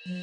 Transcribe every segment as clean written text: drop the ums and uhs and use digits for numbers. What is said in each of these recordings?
Good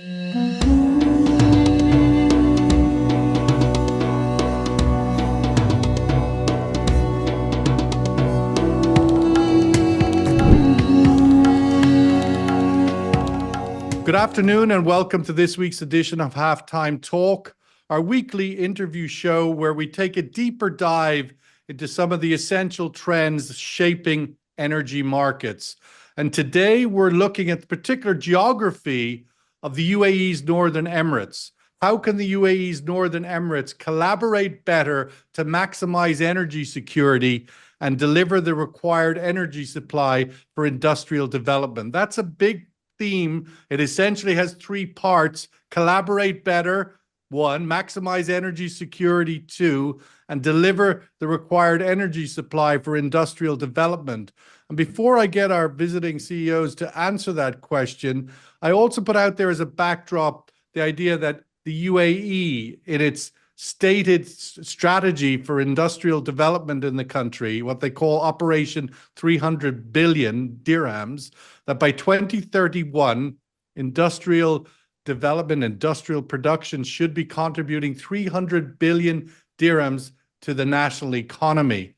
afternoon and welcome to this week's edition of Halftime Talk, our weekly interview show where we take a deeper dive into some of the essential trends shaping energy markets. And today we're looking at the particular geography of the UAE's Northern Emirates. How can the UAE's Northern Emirates collaborate better to maximize energy security and deliver the required energy supply for industrial development? That's a big theme. It essentially has three parts: collaborate better, one; maximize energy security, two; and deliver the required energy supply for industrial development. And before I get our visiting CEOs to answer that question, I also put out there as a backdrop the idea that the UAE, in its stated strategy for industrial development in the country, what they call Operation 300 billion dirhams, that by 2031, industrial development, industrial production should be contributing 300 billion dirhams to the national economy.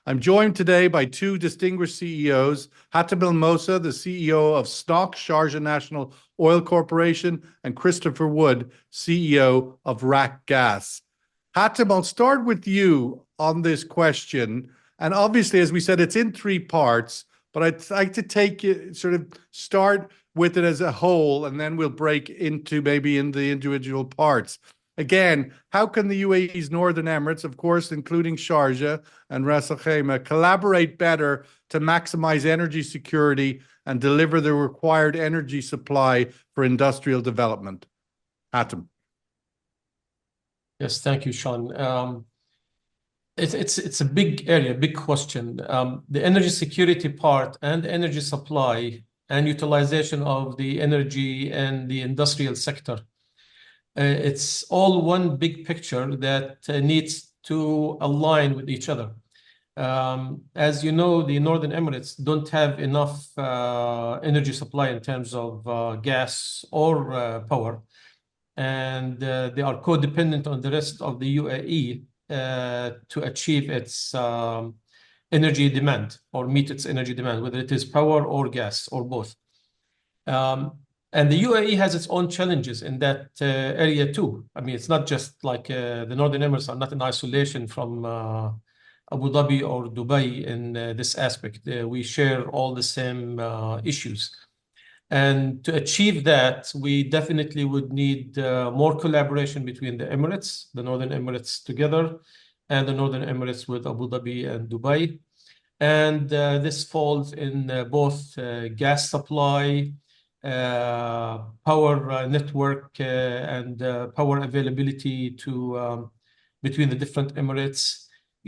I'm joined today by two distinguished CEOs, Hatem Mosa, the CEO of SNOC, Sharjah National Oil Corporation, and Christopher Wood, CEO of RAKGAS. Hatem, I'll start with you on this question. And obviously, as we said, it's in three parts, but I'd like to take you, sort of start with it as a whole, and then we'll break into maybe in the individual parts. Again, how can the UAE's Northern Emirates, of course, including Sharjah and Ras Al Khaimah, collaborate better to maximize energy security and deliver the required energy supply for industrial development? Hatem. Yes, thank you, Sean. It's a big area, big question. The energy security part and energy supply and utilization of the energy and the industrial sector. It's all one big picture that needs to align with each other. As you know, the Northern Emirates don't have enough energy supply in terms of gas or power. And they are codependent on the rest of the UAE to achieve its energy demand or meet its energy demand, whether it is power or gas or both. And the UAE has its own challenges in that area too. I mean, it's not just like the Northern Emirates are not in isolation from Abu Dhabi or Dubai in this aspect. We share all the same issues. And to achieve that, we definitely would need more collaboration between the Emirates, the Northern Emirates together, and the Northern Emirates with Abu Dhabi and Dubai. And this falls in both gas supply, power network, and power availability to between the different Emirates,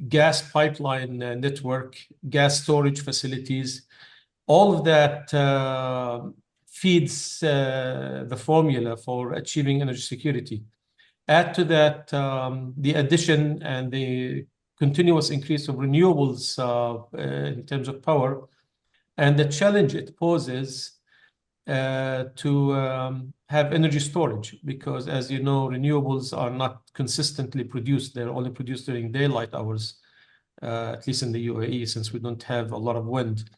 gas pipeline network, gas storage facilities. All of that feeds the formula for achieving energy security. Add to that the addition and the continuous increase of renewables in terms of power, and the challenge it poses to have energy storage, because as you know, renewables are not consistently produced. They're only produced during daylight hours, at least in the UAE, since we don't have a lot of wind.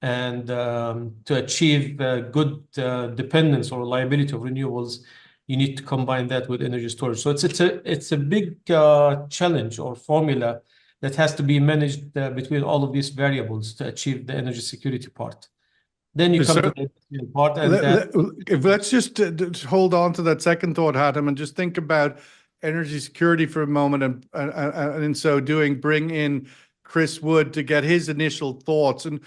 And to achieve good dependence or reliability of renewables, you need to combine that with energy storage. So it's a big challenge or formula that has to be managed between all of these variables to achieve the energy security part. Then you come to the part. And let's just hold on to that second thought, Hatem, and just think about energy security for a moment, and in so doing, bring in Chris Wood to get his initial thoughts. And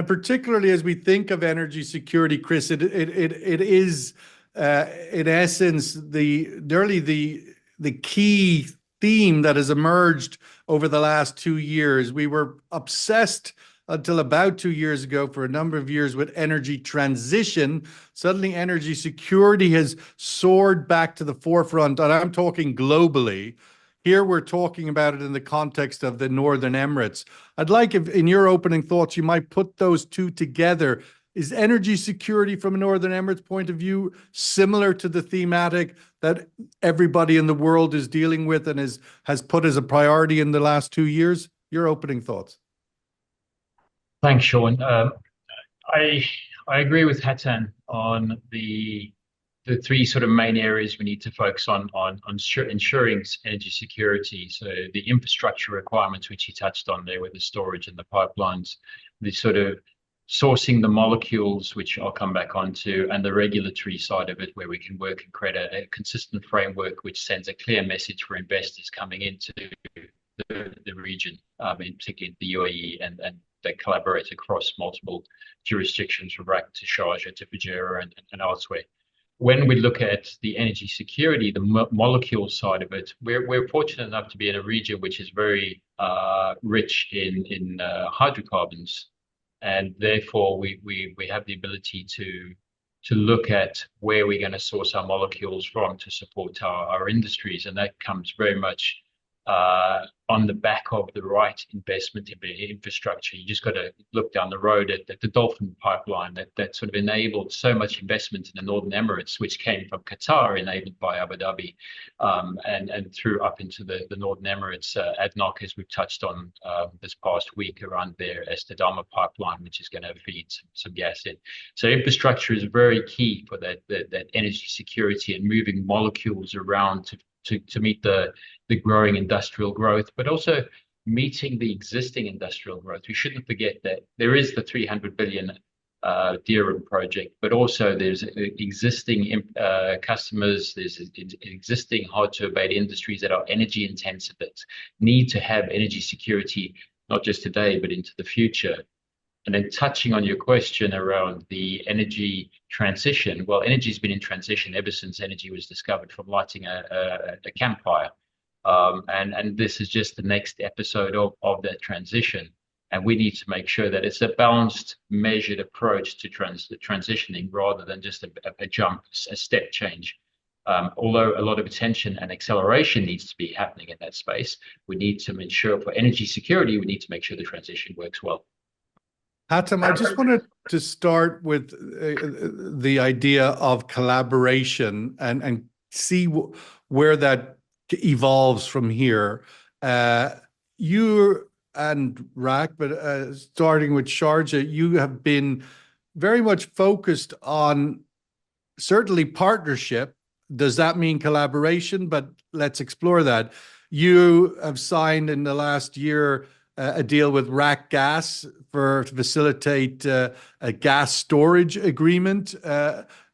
particularly as we think of energy security, Chris, it is in essence the key theme that has emerged over the last 2 years. We were obsessed until about 2 years ago for a number of years with energy transition. Suddenly energy security has soared back to the forefront, and I'm talking globally. Here we're talking about it in the context of the Northern Emirates. I'd like, if in your opening thoughts, you might put those two together. Is energy security from a Northern Emirates point of view similar to the thematic that everybody in the world is dealing with and has put as a priority in the last 2 years? Your opening thoughts. Thanks, Sean. I agree with Hatem on the three sort of main areas we need to focus on ensuring energy security. So the infrastructure requirements, which he touched on there with the storage and the pipelines, the sort of sourcing the molecules, which I'll come back onto, and the regulatory side of it, where we can work and create a consistent framework which sends a clear message for investors coming into the region, particularly the UAE, and they collaborate across multiple jurisdictions, from RAK to Sharjah to Fujairah and elsewhere. When we look at the energy security, the molecule side of it, we're fortunate enough to be in a region which is very rich in hydrocarbons, and therefore we have the ability to look at where we're going to source our molecules from to support our industries, and that comes very much on the back of the right investment in infrastructure. You just got to look down the road at the Dolphin pipeline that sort of enabled so much investment in the Northern Emirates, which came from Qatar, enabled by Abu Dhabi, and through up into the Northern Emirates, ADNOC, as we've touched on this past week, around their Estadama pipeline, which is going to feed some gas in. So infrastructure is very key for that energy security and moving molecules around to meet the growing industrial growth, but also meeting the existing industrial growth. We shouldn't forget that there is the 300 billion dirham project, but also there's existing customers, there's existing hard to abate industries that are energy intensive that need to have energy security, not just today, but into the future. And then touching on your question around the energy transition, well, energy has been in transition ever since energy was discovered from lighting a campfire. And this is just the next episode of that transition. And we need to make sure that it's a balanced, measured approach to transitioning rather than just a jump, a step change. Although a lot of attention and acceleration needs to be happening in that space, we need to ensure for energy security, we need to make sure the transition works well. Hatem, I just wanted to start with the idea of collaboration and see where that evolves from here. You and RAK, but starting with Sharjah, you have been very much focused on certainly partnership. Does that mean collaboration? But let's explore that. You have signed in the last year a deal with RAKGAS to facilitate a gas storage agreement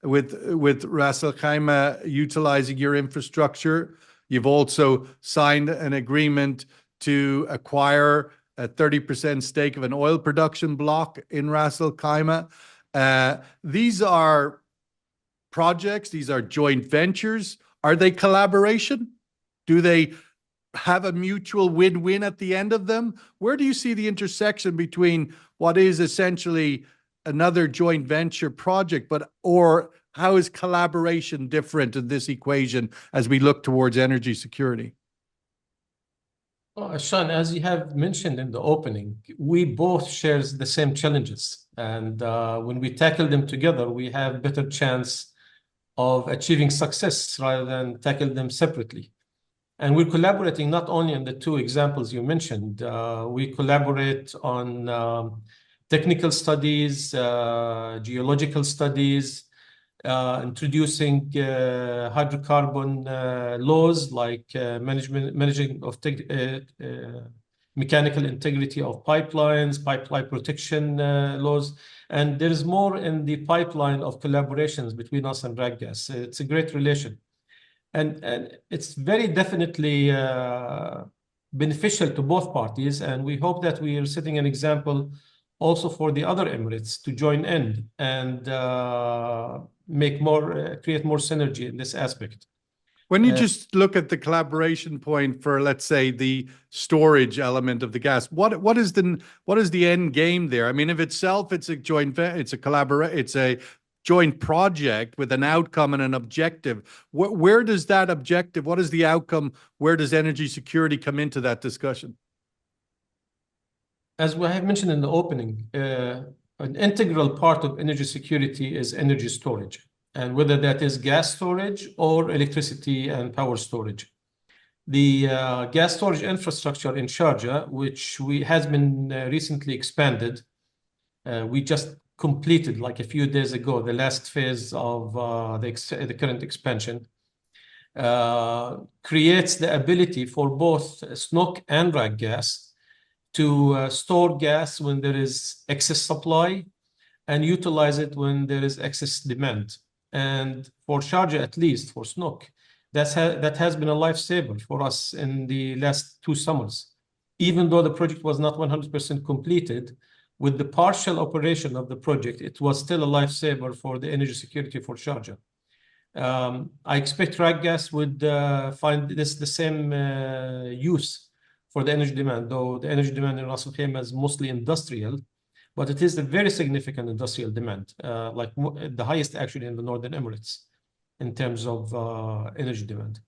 with Ras Al Khaimah utilizing your infrastructure. You've also signed an agreement to acquire a 30% stake of an oil production block in Ras Al Khaimah. These are projects, these are joint ventures. Are they collaboration? Do they have a mutual win-win at the end of them? Where do you see the intersection between what is essentially another joint venture project, or how is collaboration different in this equation as we look towards energy security? Sean, as you have mentioned in the opening, we both share the same challenges. And when we tackle them together, we have better chance of achieving success rather than tackle them separately. And we're collaborating not only on the two examples you mentioned. We collaborate on technical studies, geological studies, introducing hydrocarbon laws like managing of mechanical integrity of pipelines, pipeline protection laws. And there is more in the pipeline of collaborations between us and RAKGAS. It's a great relation. And it's very definitely beneficial to both parties. And we hope that we are setting an example also for the other Emirates to join in and create more synergy in this aspect. When you just look at the collaboration point for, let's say, the storage element of the gas, what is the end game there? I mean, if itself, it's a joint project with an outcome and an objective. Where does that objective, what is the outcome? Where does energy security come into that discussion? As I have mentioned in the opening, an integral part of energy security is energy storage, and whether that is gas storage or electricity and power storage. The gas storage infrastructure in Sharjah, which has been recently expanded, we just completed like a few days ago the last phase of the current expansion, creates the ability for both SNOC and RAKGAS to store gas when there is excess supply and utilize it when there is excess demand. And for Sharjah, at least for SNOC, that has been a lifesaver for us in the last 2 summers. Even though the project was not 100% completed, with the partial operation of the project, it was still a lifesaver for the energy security for Sharjah. I expect RAKGAS would find this the same use for the energy demand, though the energy demand in Ras Al Khaimah is mostly industrial, but it is a very significant industrial demand, like the highest actually in the Northern Emirates in terms of energy demand.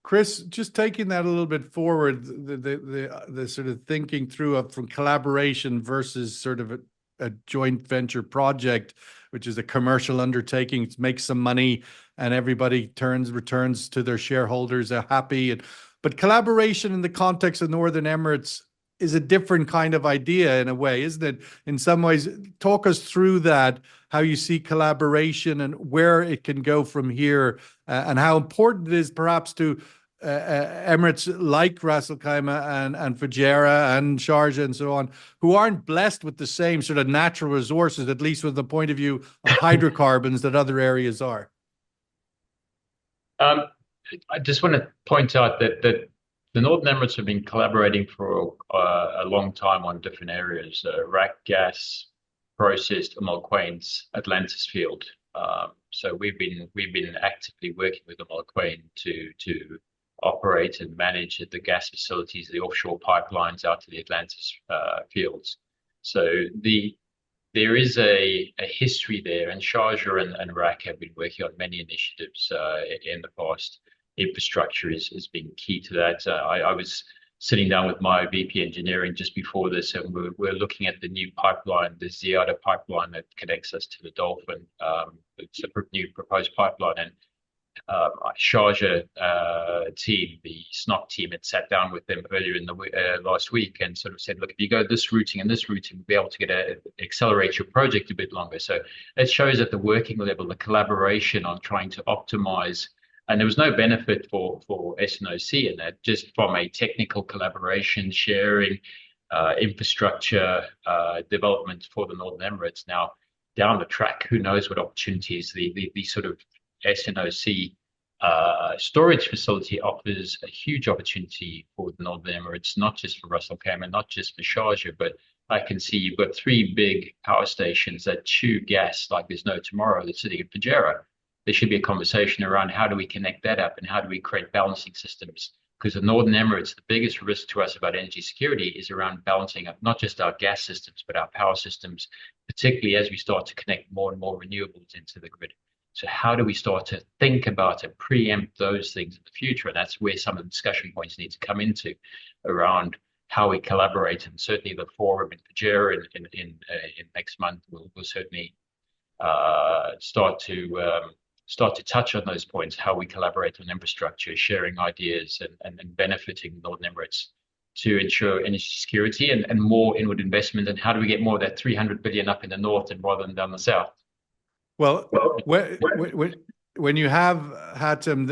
Chris, just taking that a little bit forward, the sort of thinking through from collaboration versus sort of a joint venture project, which is a commercial undertaking, it makes some money and everybody returns to their shareholders are happy. But collaboration in the context of Northern Emirates is a different kind of idea in a way, isn't it? In some ways, talk us through that, how you see collaboration and where it can go from here, and how important it is perhaps to Emirates like Ras Al Khaimah and Fujairah and Sharjah and so on, who aren't blessed with the same sort of natural resources, at least from the point of view of hydrocarbons, that other areas are. I just want to point out that the Northern Emirates have been collaborating for a long time on different areas. RAKGAS processed Quain's Atlantis field, so we've been actively working with Quain to operate and manage the gas facilities, the offshore pipelines out to the Atlantis fields. So there is a history there, and Sharjah and RAK have been working on many initiatives in the past. Infrastructure has been key to that. I was sitting down with my VP engineering just before this, and we're looking at the new pipeline, the Ziada pipeline that connects us to the Dolphin. It's a new proposed pipeline, and Sharjah team, the SNOC team, had sat down with them earlier in the last week and sort of said, look, if you go this routing and this routing, we'll be able to accelerate your project a bit longer. So it shows at the working level, the collaboration on trying to optimize. And there was no benefit for SNOC in that, just from a technical collaboration, sharing, infrastructure development for the Northern Emirates. Now, down the track, who knows what opportunities the sort of SNOC storage facility offers a huge opportunity for the Northern Emirates, not just for Ras Al Khaimah, not just for Sharjah, but I can see you've got 3 big power stations that chew gas like there's no tomorrow that's sitting in Fujairah. There should be a conversation around how do we connect that up and how do we create balancing systems? Because the Northern Emirates, the biggest risk to us about energy security is around balancing up not just our gas systems, but our power systems, particularly as we start to connect more and more renewables into the grid. So how do we start to think about and preempt those things in the future? And that's where some of the discussion points need to come into around how we collaborate. And certainly the forum in Fujairah in next month will certainly start to touch on those points, how we collaborate on infrastructure, sharing ideas and benefiting the Northern Emirates to ensure energy security and more inward investment. And how do we get more of that 300 billion up in the north and rather than down the south? Well, when you have, Hatem,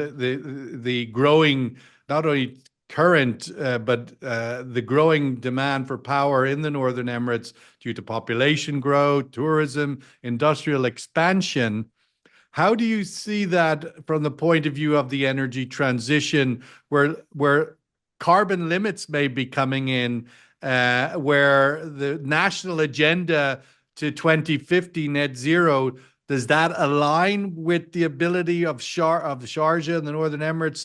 the growing, not only current, but the growing demand for power in the Northern Emirates due to population growth, tourism, industrial expansion, how do you see that from the point of view of the energy transition, where carbon limits may be coming in, where the national agenda to 2050 net zero, does that align with the ability of Sharjah and the Northern Emirates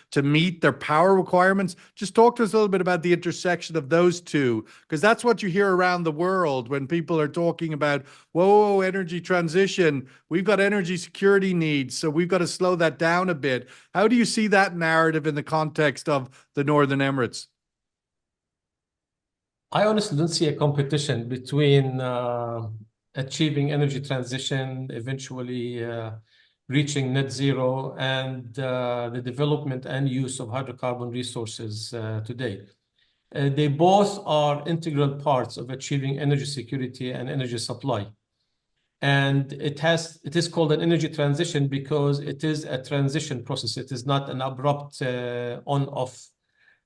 to meet their power requirements? Just talk to us a little bit about the intersection of those two, because that's what you hear around the world when people are talking about, whoa, energy transition. We've got energy security needs, so we've got to slow that down a bit. How do you see that narrative in the context of the Northern Emirates? I honestly don't see a competition between achieving energy transition, eventually reaching net zero, and the development and use of hydrocarbon resources today. They both are integral parts of achieving energy security and energy supply. And it is called an energy transition because it is a transition process. It is not an abrupt on-off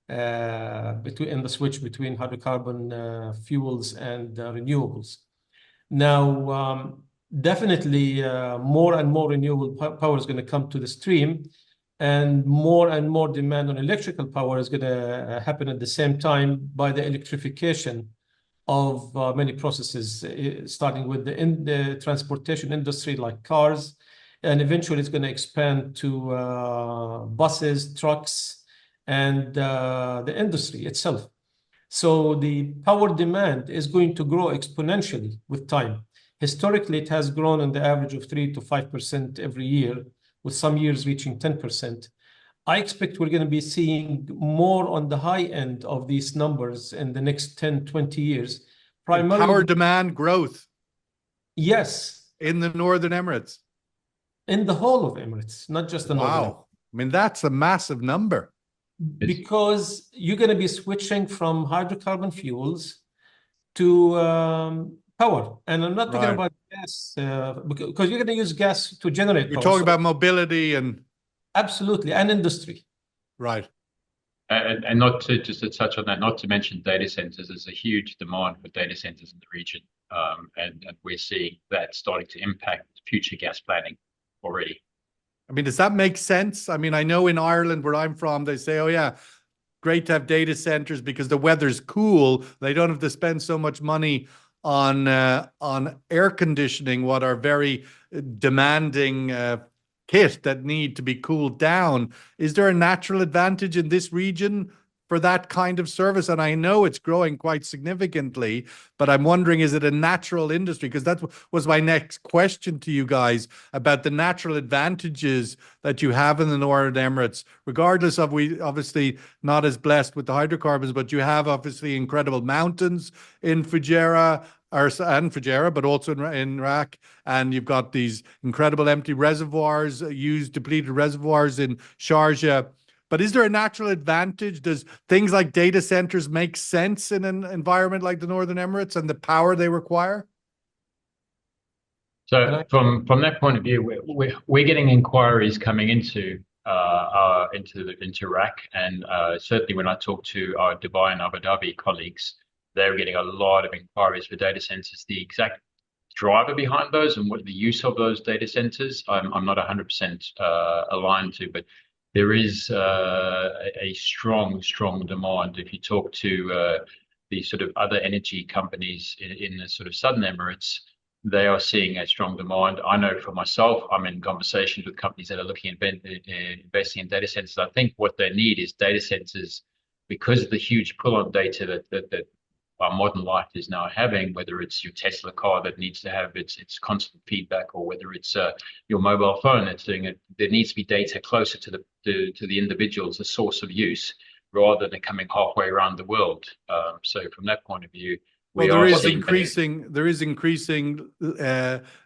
in the switch between hydrocarbon fuels and renewables. Now, definitely more and more renewable power is going to come to the stream, and more demand on electrical power is going to happen at the same time by the electrification of many processes, starting with the transportation industry like cars, and eventually it's going to expand to buses, trucks, and the industry itself. So the power demand is going to grow exponentially with time. Historically, it has grown on the average of 3 to 5% every year, with some years reaching 10%. I expect we're going to be seeing more on the high end of these numbers in the next 10, 20 years. Primarily power demand growth. Yes. In the Northern Emirates. In the whole of Emirates, not just the Northern Emirates. Wow. I mean, that's a massive number. Because you're going to be switching from hydrocarbon fuels to power. And I'm not talking about gas, because you're going to use gas to generate power. You're talking about mobility and... Absolutely, and industry. Right. And not to just to touch on that, not to mention data centers. There's a huge demand for data centers in the region. And we're seeing that starting to impact future gas planning already. I mean, does that make sense? I mean, I know in Ireland, where I'm from, they say, oh, yeah, great to have data centers because the weather's cool. They don't have to spend so much money on air conditioning, what are very demanding kit that need to be cooled down. Is there a natural advantage in this region for that kind of service? And I know it's growing quite significantly, but I'm wondering, is it a natural industry? Because that was my next question to you guys about the natural advantages that you have in the Northern Emirates, regardless of we obviously not as blessed with the hydrocarbons, but you have obviously incredible mountains in Fujairah, but also in Iraq, and you've got these incredible empty reservoirs, depleted reservoirs in Sharjah. But is there a natural advantage? Does things like data centers make sense in an environment like the Northern Emirates and the power they require? So from that point of view, we're getting inquiries coming into Iraq, and certainly when I talk to our Dubai and Abu Dhabi colleagues, they're getting a lot of inquiries for data centers. The exact driver behind those and what the use of those data centers, I'm not 100% aligned to, but there is a strong demand. If you talk to the sort of other energy companies in the sort of Southern Emirates, they are seeing a strong demand. I know for myself, I'm in conversations with companies that are looking at investing in data centers. I think what they need is data centers because of the huge pull on data that our modern life is now having, whether it's your Tesla car that needs to have its constant feedback, or whether it's your mobile phone that's doing it. There needs to be data closer to the individuals, a source of use, rather than coming halfway around the world. So from that point of view, there is increasing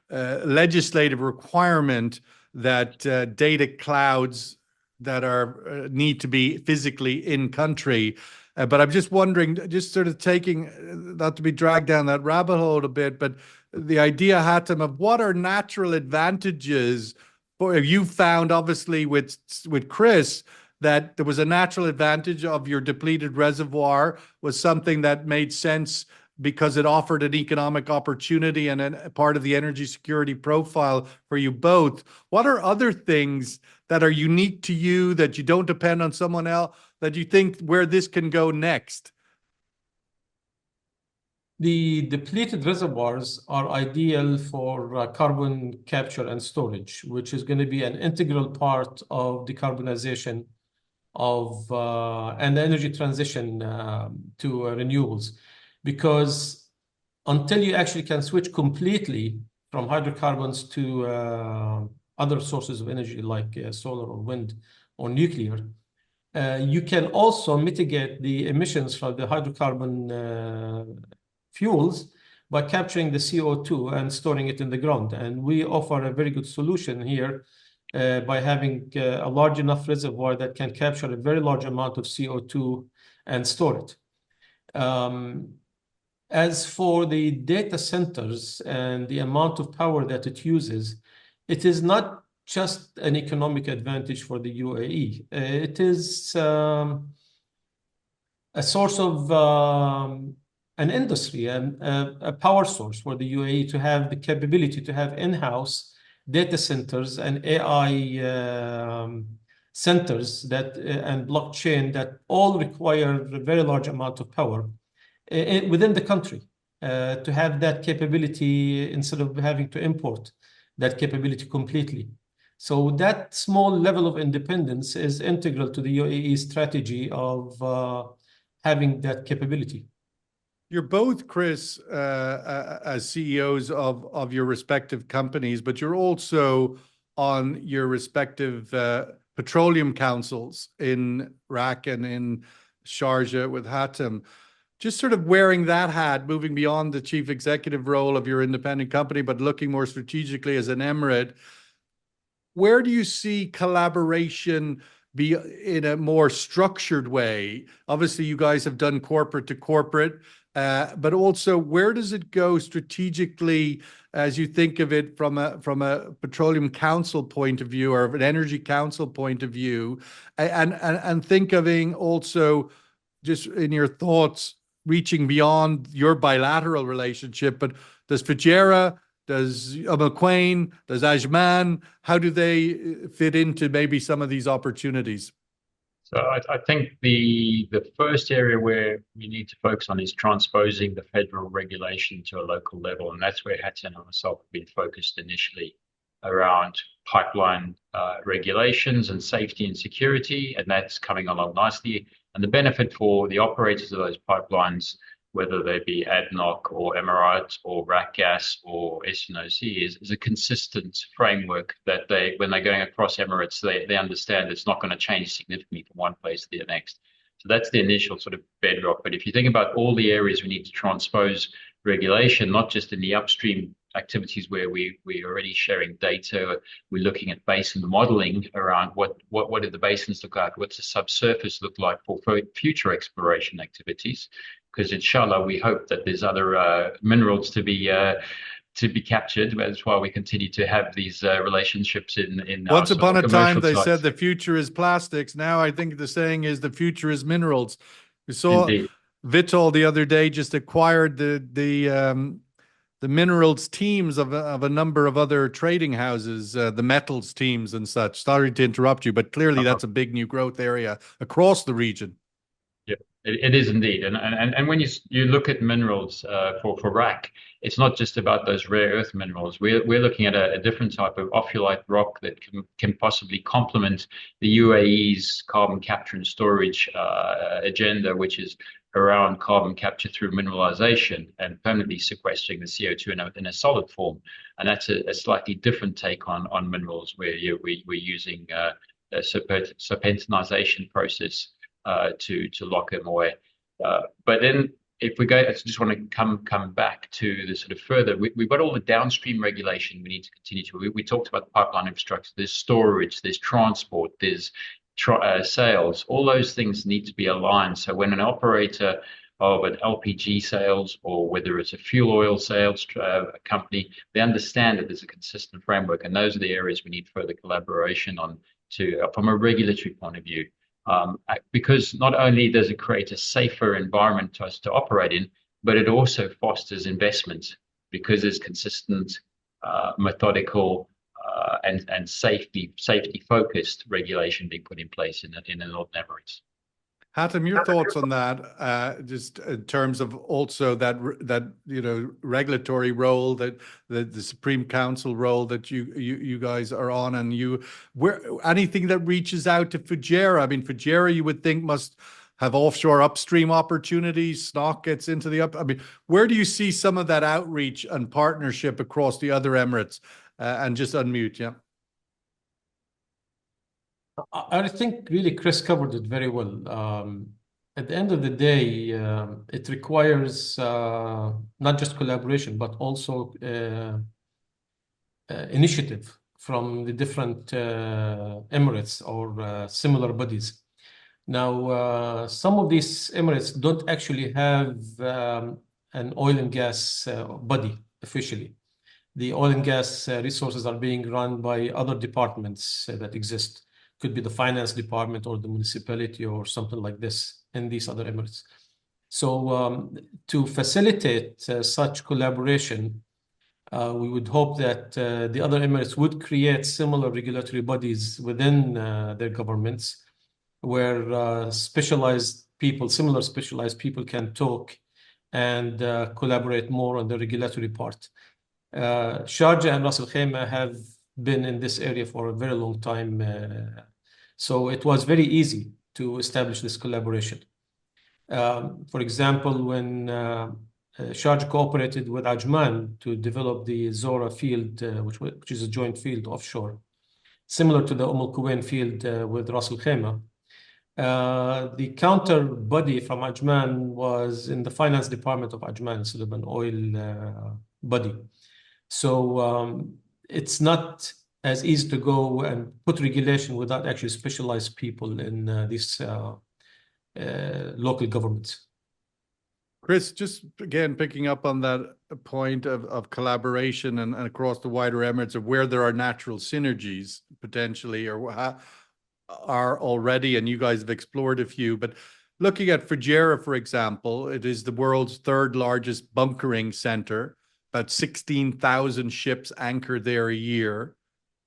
legislative requirement that data clouds that are need to be physically in country. But I'm just wondering, just sort of taking, not to be dragged down that rabbit hole a bit, but the idea, Hatem, of what are natural advantages for you found, obviously, with Chris, that there was a natural advantage of your depleted reservoir was something that made sense because it offered an economic opportunity and a part of the energy security profile for you both. What are other things that are unique to you that you don't depend on someone else, that you think where this can go next? The depleted reservoirs are ideal for carbon capture and storage, which is going to be an integral part of decarbonization of and the energy transition to renewables. Because until you actually can switch completely from hydrocarbons to other sources of energy like solar or wind or nuclear, you can also mitigate the emissions from the hydrocarbon fuels by capturing the CO2 and storing it in the ground. And we offer a very good solution here by having a large enough reservoir that can capture a very large amount of CO2 and store it. As for the data centers and the amount of power that it uses, it is not just an economic advantage for the UAE. It is a source of an industry and a power source for the UAE to have the capability to have in-house data centers and AI centers that and blockchain that all require a very large amount of power within the country to have that capability instead of having to import that capability completely. So that small level of independence is integral to the UAE strategy of having that capability. You're both, Chris, as CEOs of your respective companies, but you're also on your respective petroleum councils in RAK and in Sharjah with Hatem. Just sort of wearing that hat, moving beyond the chief executive role of your independent company, but looking more strategically as an emirate, where do you see collaboration be in a more structured way? Obviously, you guys have done corporate to corporate, but also where does it go strategically as you think of it from a petroleum council point of view or an energy council point of view, and think of also just in your thoughts reaching beyond your bilateral relationship, but does Fujairah, does Quain, does Ajman, how do they fit into maybe some of these opportunities? So I think the first area where we need to focus on is transposing the federal regulation to a local level. And that's where Hatem and myself have been focused initially around pipeline regulations and safety and security. And that's coming along nicely. And the benefit for the operators of those pipelines, whether they be ADNOC or Emirates or RAKGAS or SNOC, is a consistent framework that when they're going across Emirates, they understand it's not going to change significantly from one place to the next. So that's the initial sort of bedrock. But if you think about all the areas we need to transpose regulation, not just in the upstream activities where we're already sharing data, we're looking at basin modeling around what do the basins look like, what's the subsurface look like for future exploration activities, because inshallah we hope that there's other minerals to be captured. That's why we continue to have these relationships in once upon a time they sites. said the future is plastics. Now I think the saying is the future is minerals. We saw Indeed. Vitol the other day just acquired the minerals teams of a number of other trading houses, the metals teams and such. Sorry to interrupt you, but clearly that's a big new growth area across the region. Yeah, it is indeed. And when you look at minerals for RAK, it's not just about those rare earth minerals. We're looking at a different type of ophiolite rock that can possibly complement the UAE's carbon capture and storage agenda, which is around carbon capture through mineralization and permanently sequestering the CO2 in a solid form. And that's a slightly different take on minerals where we're using a serpentinization process to lock them away. But then if we go, I just want to come back to the sort of further, we've got all the downstream regulation we need to continue to. We talked about the pipeline infrastructure, there's storage, there's transport, there's sales. All those things need to be aligned. So when an operator of an LPG sales or whether it's a fuel oil sales company, they understand that there's a consistent framework. And those are the areas we need further collaboration on from a regulatory point of view. Because not only does it create a safer environment to us to operate in, but it also fosters investment because there's consistent, methodical, and safety focused regulation being put in place in the Northern Emirates. Hatem, your thoughts on that, just in terms of also that regulatory role, that the Supreme Council role that you guys are on, and anything that reaches out to Fujairah. I mean, Fujairah you would think must have offshore upstream opportunities. SNOC gets into I mean, where do you see some of that outreach and partnership across the other Emirates? And just unmute, yeah. I think really Chris covered it very well. at the end of the day, it requires not just collaboration, but also initiative from the different emirates or similar bodies. Now, some of these emirates don't actually have an oil and gas body officially. The oil and gas resources are being run by other departments that exist. Could be the finance department or the municipality or something like this in these other emirates. So to facilitate such collaboration, we would hope that the other emirates would create similar regulatory bodies within their governments where specialized people, similar specialized people can talk and collaborate more on the regulatory part. Sharjah and Ras Al Khaimah have been in this area for a very long time. So it was very easy to establish this collaboration. For example, when Sharjah cooperated with Ajman to develop the Zora field, which is a joint field offshore, similar to the Al Quwain field with Ras Al Khaimah. The counter body from Ajman was in the finance department of Ajman instead of an oil body. So it's not as easy to go and put regulation without actually specialized people in these local governments. Chris, just again picking up on that point of collaboration and across the wider Emirates of where there are natural synergies potentially or are already, and you guys have explored a few, but looking at Fujairah, for example, it is the world's third largest bunkering center, about 16,000 ships anchor there a year.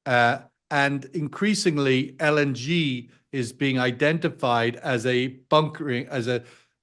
And increasingly LNG is being identified as a bunkering,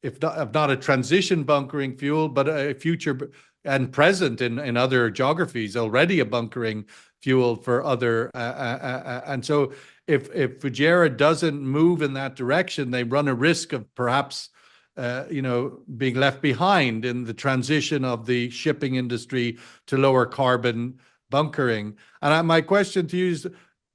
if not a transition bunkering fuel, but a future and present in other geographies, already a bunkering fuel for other. And so if Fujairah doesn't move in that direction, they run a risk of perhaps being left behind in the transition of the shipping industry to lower carbon bunkering. And my question to you is,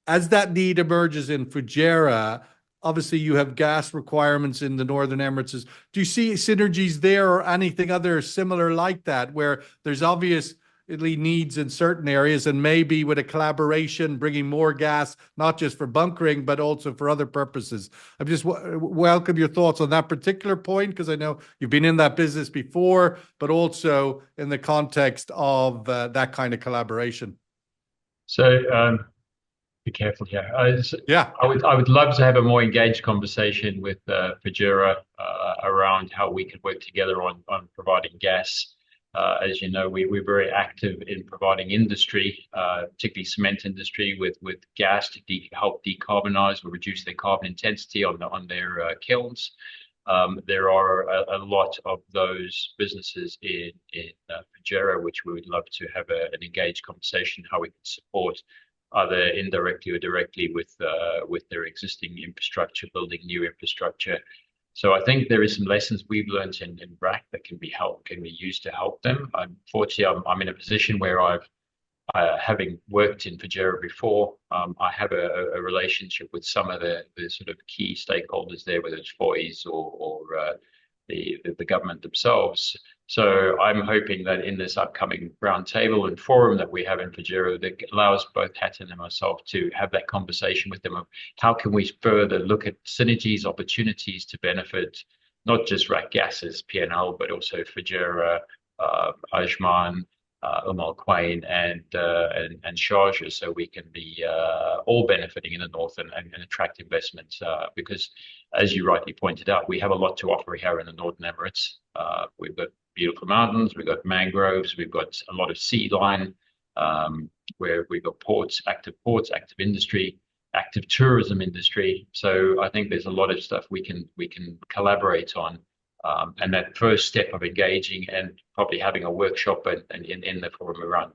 as that need emerges in Fujairah, obviously you have gas requirements in the Northern Emirates. Do you see synergies there or anything other similar like that, where there's obviously needs in certain areas and maybe with a collaboration bringing more gas, not just for bunkering, but also for other purposes? I just welcome your thoughts on that particular point, because I know you've been in that business before, but also in the context of that kind of collaboration. So be careful here. Yeah, I would love to have a more engaged conversation with Fujairah around how we could work together on providing gas. As you know, we're very active in providing industry, particularly cement industry, with gas to help decarbonize or reduce their carbon intensity on their kilns. There are a lot of those businesses in Fujairah, which we would love to have an engaged conversation how we can support, either indirectly or directly, with their existing infrastructure, building new infrastructure. So I think there is some lessons we've learned in RAK that can be used to help them. Unfortunately, I'm in a position where having worked in Fujairah before, I have a relationship with some of the sort of key stakeholders there, whether it's FOIs or the government themselves. So I'm hoping that in this upcoming roundtable and forum that we have in Fujairah, that allows both Hatem and myself to have that conversation with them of how can we further look at synergies, opportunities to benefit not just RAKGAS's P&L, but also Fujairah, Ajman, Al Quwain, and Sharjah, so we can be all benefiting in the north and attract investments. Because, as you rightly pointed out, we have a lot to offer here in the Northern Emirates. We've got beautiful mountains, we've got mangroves, we've got a lot of sea line, where we've got ports, active industry, active tourism industry. So I think there's a lot of stuff we can collaborate on. And that first step of engaging and probably having a workshop and in the forum around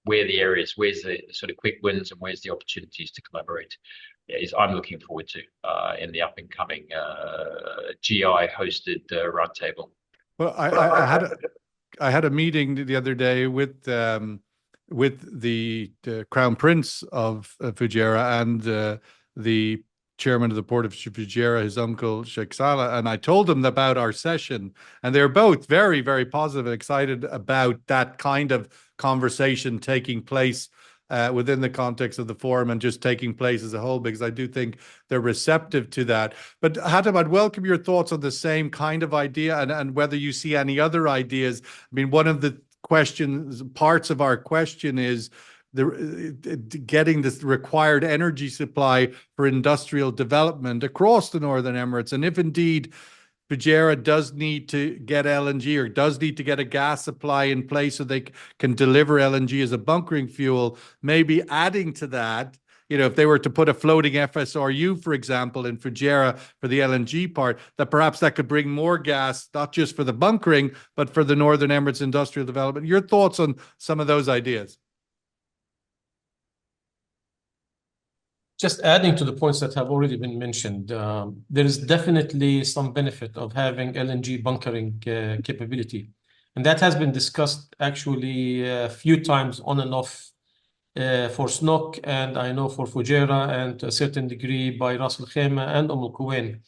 where the areas, where's the sort of quick wins and where's the opportunities to collaborate, is I'm looking forward to in the up and coming GI hosted roundtable. Well, I had a meeting the other day with the Crown Prince of Fujairah and the chairman of the port of Fujairah, his uncle Sheikh Salah, and I told him about our session, and they're both very, very positive and excited about that kind of conversation taking place within the context of the forum and just taking place as a whole, because I do think they're receptive to that. But Hatem, I'd welcome your thoughts on the same kind of idea and whether you see any other ideas. I mean, one of the parts of our question is getting this required energy supply for industrial development across the Northern Emirates. And if indeed Fujairah does need to get LNG or does need to get a gas supply in place so they can deliver LNG as a bunkering fuel, maybe adding to that, if they were to put a floating FSRU, for example, in Fujairah for the LNG part, that perhaps that could bring more gas, not just for the bunkering, but for the Northern Emirates industrial development. Your thoughts on some of those ideas? Just adding to the points that have already been mentioned, there is definitely some benefit of having LNG bunkering capability. And that has been discussed actually a few times on and off for SNOC, and I know for Fujairah, and to a certain degree by Ras Al Khaimah and Al Kuwain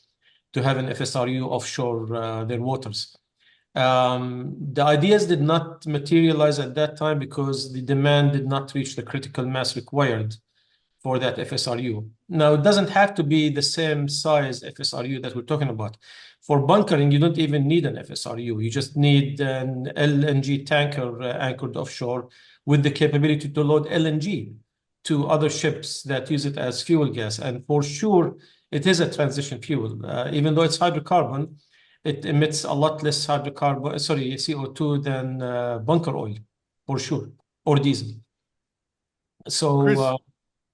to have an FSRU offshore their waters. The ideas did not materialize at that time because the demand did not reach the critical mass required for that FSRU. Now, it doesn't have to be the same size FSRU that we're talking about. For bunkering, you don't even need an FSRU. You just need an LNG tanker anchored offshore with the capability to load LNG to other ships that use it as fuel gas. And for sure, it is a transition fuel. Even though it's hydrocarbon, it emits a lot less CO2 than bunker oil, for sure, or diesel. So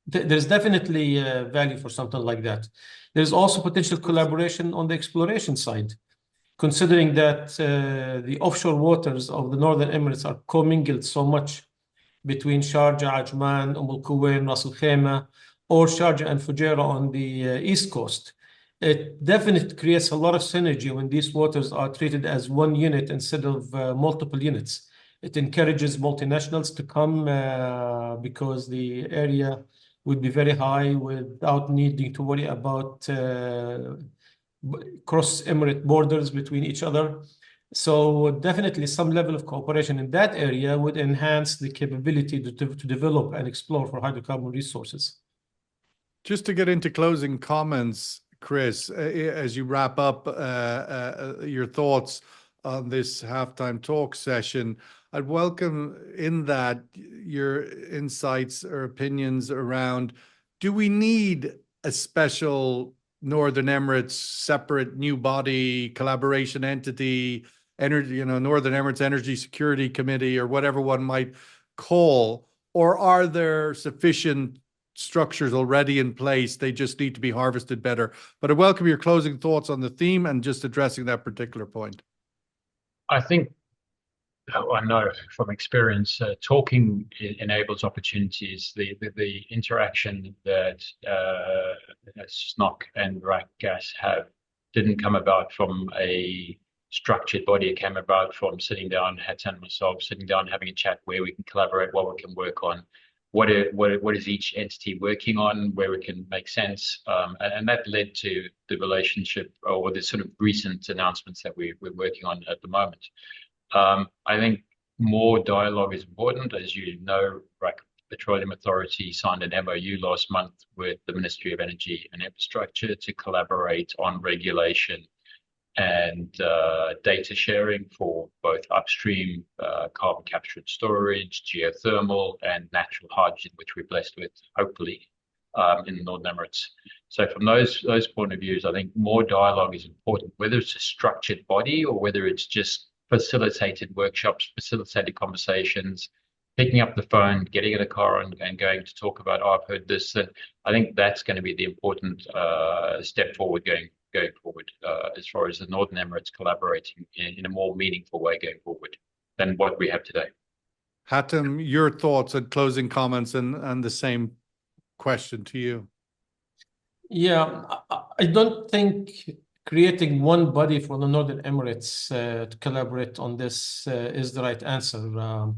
there's definitely value for something like that. There's also potential collaboration on the exploration side, considering that the offshore waters of the Northern Emirates are commingled so much between Sharjah, Ajman, Al Kuwain, Ras Al Khaimah, or Sharjah and Fujairah on the east coast. It definitely creates a lot of synergy when these waters are treated as one unit instead of multiple units. It encourages multinationals to come because the area would be very high without needing to worry about cross-emirate borders between each other. So definitely some level of cooperation in that area would enhance the capability to develop and explore for hydrocarbon resources. Just to get into closing comments, Chris, as you wrap up your thoughts on this halftime talk session, I'd welcome in that your insights or opinions around, do we need a special Northern Emirates separate new body collaboration entity, Northern Emirates Energy Security Committee, or whatever one might call, or are there sufficient structures already in place? They just need to be harvested better. But I welcome your closing thoughts on the theme and just addressing that particular point. I think, I know from experience, talking enables opportunities. The interaction that SNOC and RAKGAS have didn't come about from a structured body. It came about from sitting down, Hatem and myself, sitting down, having a chat where we can collaborate, what we can work on, what is each entity working on, where we can make sense. And that led to the relationship or the sort of recent announcements that we're working on at the moment. I think more dialogue is important. As you know, Petroleum Authority signed an MOU last month with the Ministry of Energy and Infrastructure to collaborate on regulation and data sharing for both upstream carbon capture and storage, geothermal, and natural hydrogen, which we're blessed with, hopefully, in the Northern Emirates. So from those point of views, I think more dialogue is important, whether it's a structured body or whether it's just facilitated workshops, facilitated conversations, picking up the phone, getting in a car and going to talk about, oh, I've heard this. And I think that's going to be the important step forward going forward as far as the Northern Emirates collaborating in a more meaningful way going forward than what we have today. Hatem, your thoughts and closing comments and the same question to you. Yeah, I don't think creating one body for the Northern Emirates to collaborate on this is the right answer.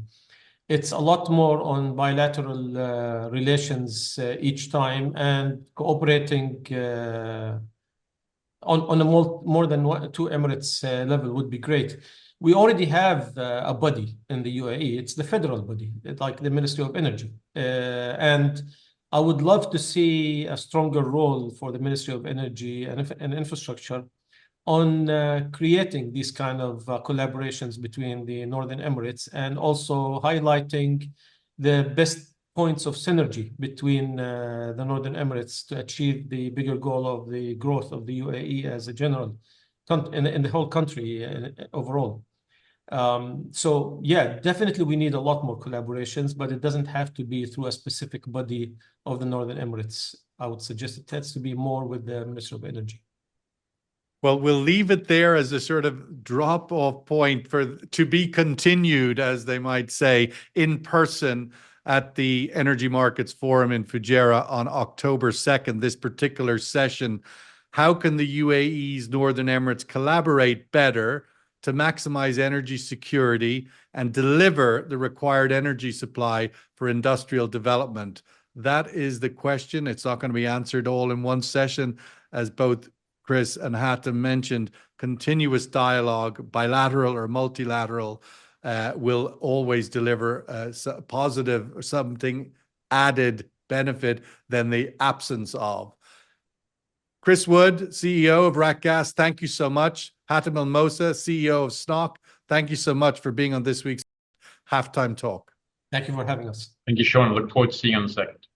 It's a lot more on bilateral relations each time, and cooperating on a more than two Emirates level would be great. We already have a body in the UAE. It's the federal body, like the Ministry of Energy. And I would love to see a stronger role for the Ministry of Energy and Infrastructure on creating these kind of collaborations between the Northern Emirates, and also highlighting the best points of synergy between the Northern Emirates to achieve the bigger goal of the growth of the UAE as a general in the whole country overall. So yeah, definitely we need a lot more collaborations, but it doesn't have to be through a specific body of the Northern Emirates. I would suggest it has to be more with the Ministry of Energy. Well, we'll leave it there as a sort of drop-off point for to be continued, as they might say, in person at the Energy Markets Forum in Fujairah on October 2nd, this particular session. How can the UAE's Northern Emirates collaborate better to maximize energy security and deliver the required energy supply for industrial development? That is the question. It's not going to be answered all in one session, as both Chris and Hatem mentioned. Continuous dialogue, bilateral or multilateral, will always deliver a positive or something added benefit than the absence of. Chris Wood, CEO of RAKGAS, thank you so much. Hatem El Mosa, CEO of SNOC, thank you so much for being on this week's Halftime Talk. Thank you for having us. Thank you, Sean. Look forward to seeing you on the 2nd.